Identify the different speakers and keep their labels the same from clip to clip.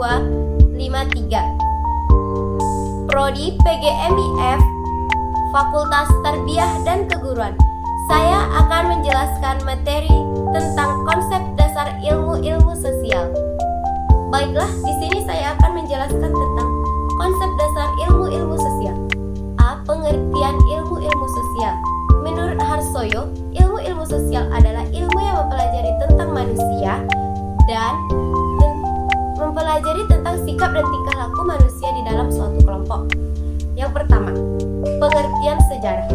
Speaker 1: 0253. Prodi PGMIF Fakultas Tarbiyah dan Keguruan. Saya akan menjelaskan materi tentang konsep dasar ilmu-ilmu sosial. Baiklah, di sini saya akan menjelaskan tentang konsep dasar ilmu-ilmu sosial. A. Pengertian ilmu-ilmu sosial. Menurut Harsoyo, ilmu-ilmu sosial adalah ilmu yang mempelajari tentang manusia dan mempelajari tentang sikap dan tingkah laku manusia di dalam suatu kelompok. Yang pertama, pengertian sejarah.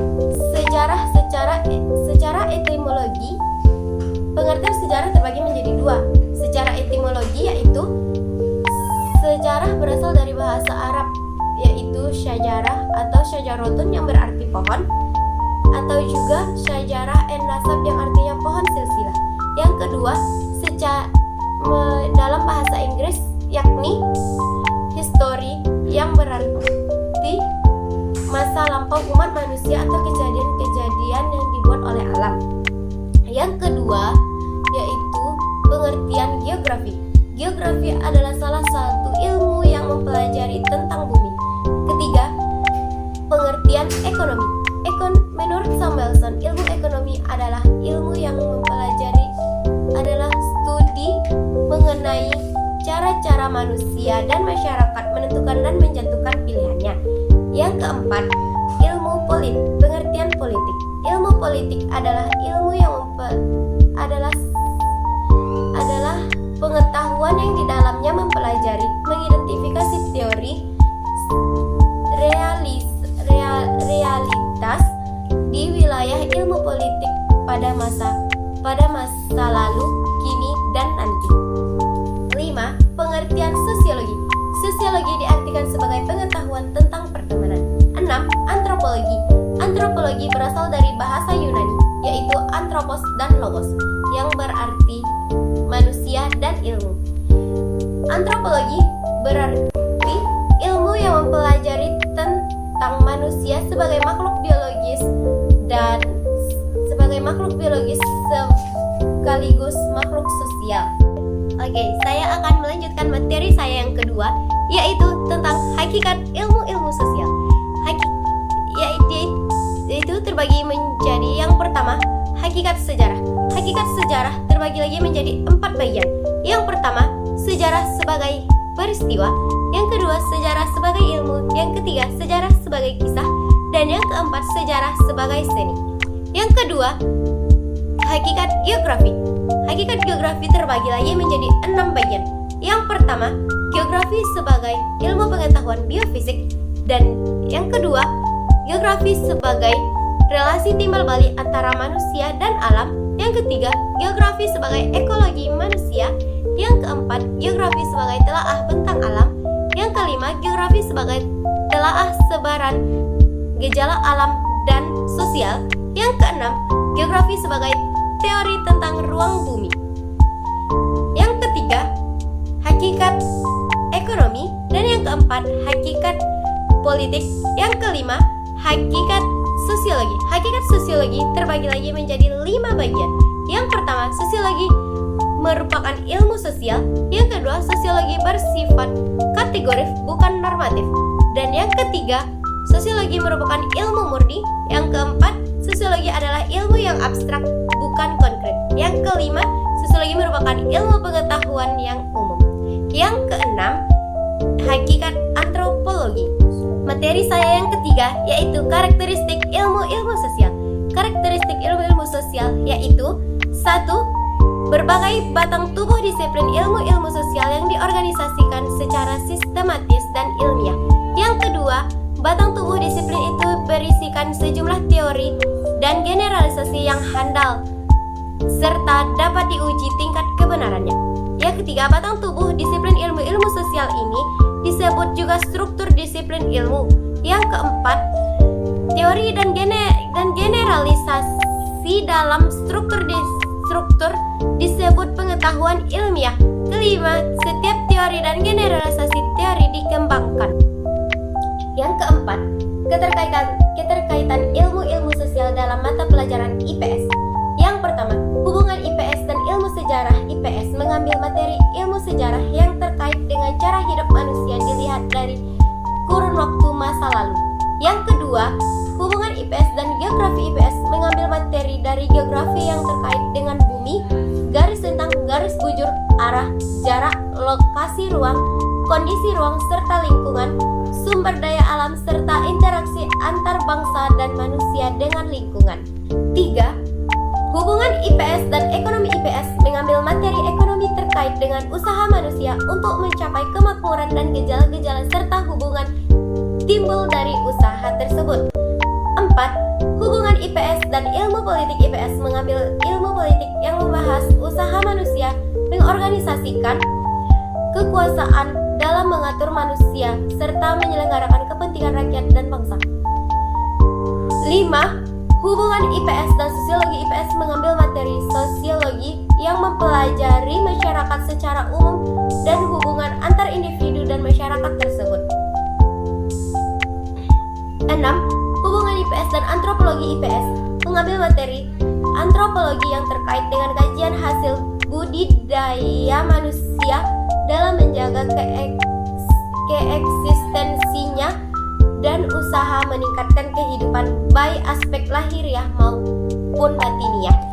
Speaker 1: Secara etimologi, pengertian sejarah terbagi menjadi dua. Secara etimologi yaitu sejarah berasal dari bahasa Arab, yaitu syajarah atau syajarotun yang berarti pohon, atau juga syajarah nasab yang artinya pohon silsilah. Yang kedua, dalam bahasa Inggris yakni history yang berarti masa lampau umat manusia atau kejadian-kejadian yang dibuat oleh alam. Yang kedua yaitu pengertian geografi. Geografi adalah salah satu ilmu yang mempelajari tentang bumi. Ketiga, pengertian ekonomi. Menurut Samuelson, ilmu ekonomi adalah ilmu yang mempelajari studi mengenai cara-cara manusia dan masyarakat menentukan dan menjatuhkan pilihannya. Yang keempat, ilmu politik. Pengertian politik. Ilmu politik adalah ilmu yang adalah pengetahuan yang di dalamnya mempelajari, mengidentifikasi teori, realitas di wilayah ilmu politik pada masa lalu, kini, dan nanti. 5. Pengertian sosiologi. Sosiologi diartikan sebagai pengetahuan tentang pertemanan. 6. Antropologi. Antropologi berasal dari bahasa Yunani, yaitu anthropos dan logos, yang berarti manusia dan ilmu. Antropologi berarti ilmu yang mempelajari tentang manusia sebagai makhluk biologis sekaligus makhluk sosial. Oke, saya akan melanjutkan materi saya yang kedua, yaitu tentang hakikat ilmu-ilmu sosial. Yaitu terbagi menjadi yang pertama, hakikat sejarah. Hakikat sejarah terbagi lagi menjadi 4 bagian. Yang pertama, sejarah sebagai peristiwa. Yang kedua, sejarah sebagai ilmu. Yang ketiga, sejarah sebagai kisah. Dan yang keempat, sejarah sebagai seni. Yang kedua, hakikat geografi. Hakikat geografi terbagi lagi menjadi 6 bagian. Yang pertama, geografi sebagai ilmu pengetahuan biofisik. Dan yang kedua, geografi sebagai relasi timbal balik antara manusia dan alam. Yang ketiga, geografi sebagai ekologi manusia. Yang keempat, geografi sebagai telaah bentang alam. Yang kelima, geografi sebagai telaah sebaran gejala alam dan sosial. Yang keenam, geografi sebagai teori tentang ruang bumi. Yang ketiga, hakikat ekonomi. Dan yang keempat, hakikat politik. Yang kelima, hakikat sosiologi. Hakikat sosiologi terbagi lagi menjadi 5 bagian. Yang pertama, sosiologi merupakan ilmu sosial. Yang kedua, sosiologi bersifat kategoris bukan normatif. Dan yang ketiga, sosiologi merupakan ilmu murni. Yang keempat, sosiologi adalah ilmu yang abstrak bukan konkret. Yang kelima, sosiologi merupakan ilmu pengetahuan yang umum. Yang keenam, hakikat antropologi. Materi saya yang ketiga yaitu karakteristik ilmu-ilmu sosial. Karakteristik ilmu-ilmu sosial yaitu 1. Berbagai batang tubuh disiplin ilmu-ilmu sosial yang diorganisasikan secara sistematis dan ilmiah. Yang kedua, batang tubuh disiplin itu berisikan sejumlah teori dan generalisasi yang handal serta dapat diuji tingkat kebenarannya. Yang ketiga, batang tubuh disiplin ilmu-ilmu sosial ini disebut juga struktur disiplin ilmu. Yang keempat, teori dan generalisasi dalam struktur disebut pengetahuan ilmiah. Kelima, setiap teori dan generalisasi teori dikembangkan. Yang keempat, keterkaitan ilmu-ilmu sosial dalam mata pelajaran IPS. Yang pertama, hubungan IPS dan ilmu sejarah. IPS mengambil materi ilmu sejarah yang terkait dengan cara hidup manusia dilihat dari kurun waktu masa lalu. Yang kedua, hubungan IPS dan geografi. IPS mengambil materi dari geografi yang terkait dengan bumi, garis lintang, garis bujur, arah, jarak, lokasi ruang, kondisi ruang serta lingkungan, sumber daya alam serta interaksi antar bangsa dan manusia dengan lingkungan. 3. Hubungan IPS dan ekonomi. IPS mengambil materi ekonomi terkait dengan usaha manusia untuk mencapai kemakmuran dan gejala-gejala serta hubungan timbul dari usaha tersebut. 4. Hubungan IPS dan ilmu politik. IPS mengambil ilmu politik yang membahas usaha manusia mengorganisasikan kekuasaan dalam mengatur manusia serta menyelenggarakan kepentingan rakyat dan bangsa. 5. Hubungan IPS dan sosiologi. IPS mengambil materi sosiologi yang mempelajari masyarakat secara umum dan hubungan antar individu dan masyarakat tersebut. 6. Hubungan IPS dan antropologi. IPS mengambil materi antropologi yang terkait dengan kajian hasil budidaya manusia dalam menjaga keeksistensinya dan usaha meningkatkan kehidupan baik aspek lahiriah maupun batiniah.